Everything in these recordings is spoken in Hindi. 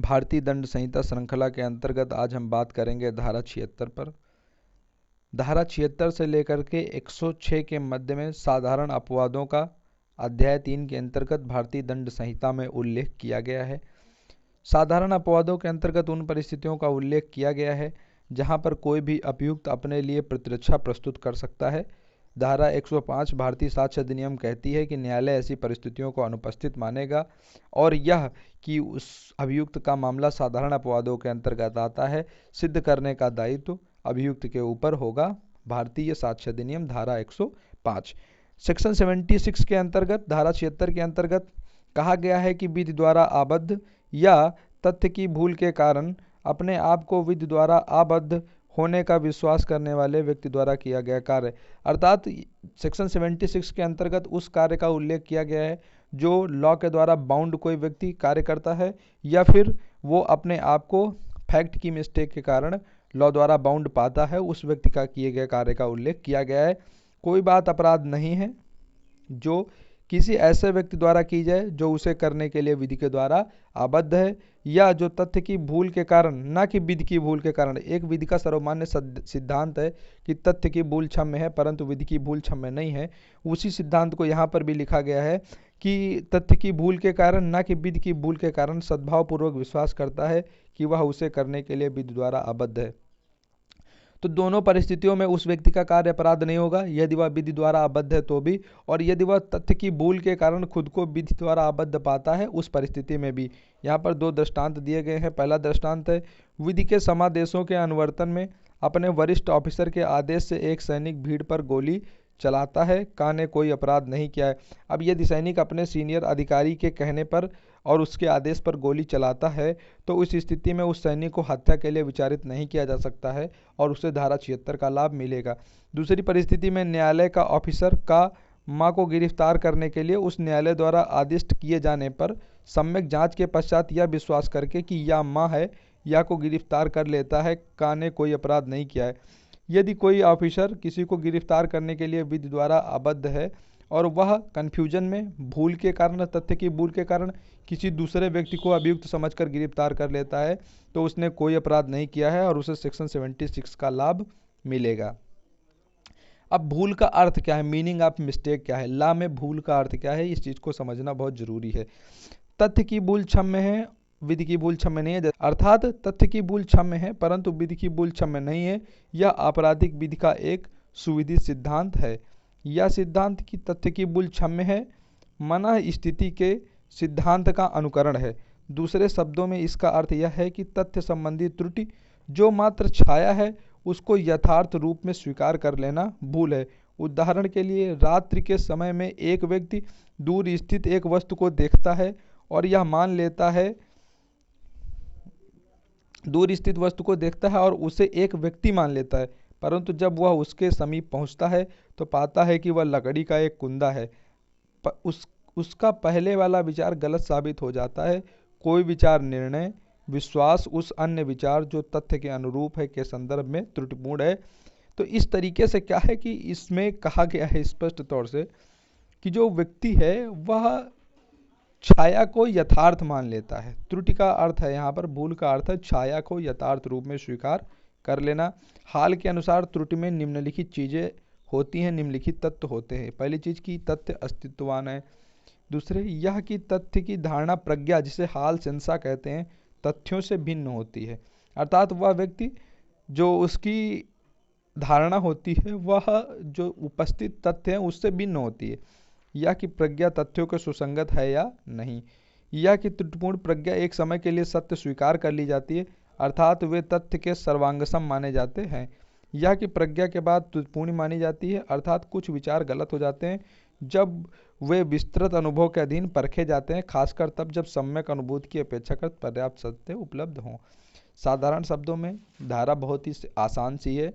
भारतीय दंड संहिता श्रृंखला के अंतर्गत आज हम बात करेंगे धारा 76 पर। धारा 76 से लेकर के 106 के मध्य में साधारण अपवादों का अध्याय 3 के अंतर्गत भारतीय दंड संहिता में उल्लेख किया गया है। साधारण अपवादों के अंतर्गत उन परिस्थितियों का उल्लेख किया गया है जहां पर कोई भी अभियुक्त अपने लिए प्रतिरक्षा प्रस्तुत कर सकता है। धारा 105 भारतीय साक्ष्य अधिनियम कहती है कि न्यायालय ऐसी परिस्थितियों को अनुपस्थित मानेगा और यह कि उस अभियुक्त का मामला साधारण अपवादों के अंतर्गत आता है सिद्ध करने का दायित्व अभियुक्त के ऊपर होगा। भारतीय साक्ष्य अधिनियम धारा 105 सेक्शन 76 के अंतर्गत धारा 76 के अंतर्गत कहा गया है कि विधि द्वारा आबद्ध या तथ्य की भूल के कारण अपने आप को विधि द्वारा आबद्ध होने का विश्वास करने वाले व्यक्ति द्वारा किया गया कार्य, अर्थात सेक्शन 76 के अंतर्गत उस कार्य का उल्लेख किया गया है जो लॉ के द्वारा बाउंड कोई व्यक्ति कार्य करता है या फिर वो अपने आप को फैक्ट की मिस्टेक के कारण लॉ द्वारा बाउंड पाता है, उस व्यक्ति का किए गए कार्य का उल्लेख किया गया है। कोई बात अपराध नहीं है जो किसी ऐसे व्यक्ति द्वारा की जाए जो उसे करने के लिए विधि के द्वारा आबद्ध है या जो तथ्य की भूल के कारण, ना कि विधि की भूल के कारण। एक विधि का सर्वमान्य सिद्धांत है कि तथ्य की भूल क्षम्य है परंतु विधि की भूल क्षम्य नहीं है। उसी सिद्धांत को यहाँ पर भी लिखा गया है कि तथ्य की भूल के कारण, ना कि विधि की भूल के कारण सद्भावपूर्वक विश्वास करता है कि वह उसे करने के लिए विधि द्वारा आबद्ध है। तो दोनों परिस्थितियों में उस व्यक्ति का कार्य अपराध नहीं होगा, यदि वह विधि द्वारा आबद्ध है तो भी, और यदि वह तथ्य की भूल के कारण खुद को विधि द्वारा आबद्ध पाता है उस परिस्थिति में भी। यहाँ पर दो दृष्टांत दिए गए हैं। पहला दृष्टांत है, विधि के समादेशों के अनुवर्तन में अपने वरिष्ठ ऑफिसर के आदेश से एक सैनिक भीड़ पर गोली चलाता है, का ने कोई अपराध नहीं किया है। अब यदि सैनिक अपने सीनियर अधिकारी के कहने पर और उसके आदेश पर गोली चलाता है तो उस स्थिति में उस सैनिक को हत्या के लिए विचारित नहीं किया जा सकता है और उसे धारा 76 का लाभ मिलेगा। दूसरी परिस्थिति में न्यायालय का ऑफिसर का मां को गिरफ्तार करने के लिए उस न्यायालय द्वारा आदिष्ट किए जाने पर सम्यक जांच के पश्चात यह विश्वास करके कि यह मां है या को गिरफ्तार कर लेता है, का ने कोई अपराध नहीं किया है। यदि कोई ऑफिसर किसी को गिरफ्तार करने के लिए विधि द्वारा आबद्ध है और वह कन्फ्यूजन में भूल के कारण, तथ्य की भूल के कारण किसी दूसरे व्यक्ति को अभियुक्त समझकर गिरफ्तार कर लेता है तो उसने कोई अपराध नहीं किया है और उसे सेक्शन 76 का लाभ मिलेगा। अब भूल का अर्थ क्या है, मीनिंग ऑफ मिस्टेक क्या है, लॉ में भूल का अर्थ क्या है, इस चीज को समझना बहुत जरूरी है। तथ्य की भूल क्षम्य है, विधि की भूल क्षम्य नहीं है, अर्थात तथ्य की भूल क्षम्य है परंतु विधि की भूल क्षम्य नहीं है। यह आपराधिक विधि का एक सुविदित सिद्धांत है। यह सिद्धांत की तथ्य की भूल क्षम्य है मना स्थिति के सिद्धांत का अनुकरण है। दूसरे शब्दों में इसका अर्थ यह है कि तथ्य संबंधी त्रुटि जो मात्र छाया है उसको यथार्थ रूप में स्वीकार कर लेना भूल है। उदाहरण के लिए, रात्रि के समय में एक व्यक्ति दूर स्थित एक वस्तु को देखता है और यह मान लेता है, दूर स्थित वस्तु को देखता है और उसे एक व्यक्ति मान लेता है, परंतु जब वह उसके समीप पहुंचता है तो पाता है कि वह लकड़ी का एक कुंदा है। उसका पहले वाला विचार गलत साबित हो जाता है। कोई विचार, निर्णय, विश्वास उस अन्य विचार जो तथ्य के अनुरूप है के संदर्भ में त्रुटिपूर्ण है। तो इस तरीके से क्या है कि इसमें कहा गया है स्पष्ट तौर से कि जो व्यक्ति है वह छाया को यथार्थ मान लेता है। त्रुटि का अर्थ है, यहाँ पर भूल का अर्थ है छाया को यथार्थ रूप में स्वीकार कर लेना। हाल के अनुसार त्रुटि में निम्नलिखित चीजें होती हैं, निम्नलिखित तत्व होते हैं। पहली चीज की तथ्य अस्तित्ववान है। दूसरे, यह कि तथ्य की धारणा प्रज्ञा, जिसे हाल सेंसा कहते हैं, तथ्यों से भिन्न होती है, अर्थात वह व्यक्ति जो उसकी धारणा होती है वह जो उपस्थित तथ्य है उससे भिन्न होती है। यह कि प्रज्ञा तथ्यों के सुसंगत है या नहीं। यह कि त्रुटिपूर्ण प्रज्ञा एक समय के लिए सत्य स्वीकार कर ली जाती है, अर्थात वे तथ्य के सर्वांगसम माने जाते हैं। यह कि प्रज्ञा के बाद त्रुटिपूर्ण मानी जाती है, अर्थात कुछ विचार गलत हो जाते हैं जब वे विस्तृत अनुभव के अधीन परखे जाते हैं, खासकर तब जब सम्यक अनुभूति की अपेक्षाकृत पर्याप्त सत्य उपलब्ध हों। साधारण शब्दों में धारा बहुत ही आसान सी है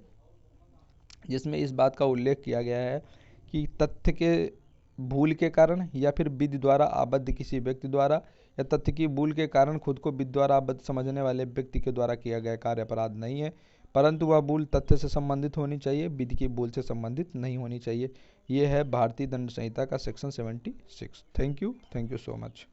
जिसमें इस बात का उल्लेख किया गया है कि तथ्य के भूल के कारण या फिर विधि द्वारा आबद्ध किसी व्यक्ति द्वारा या तथ्य की भूल के कारण खुद को विधि द्वारा आबद्ध समझने वाले व्यक्ति के द्वारा किया गया कार्य अपराध नहीं है, परंतु वह भूल तथ्य से संबंधित होनी चाहिए, विधि की भूल से संबंधित नहीं होनी चाहिए। ये है भारतीय दंड संहिता का section 76। Thank you so much.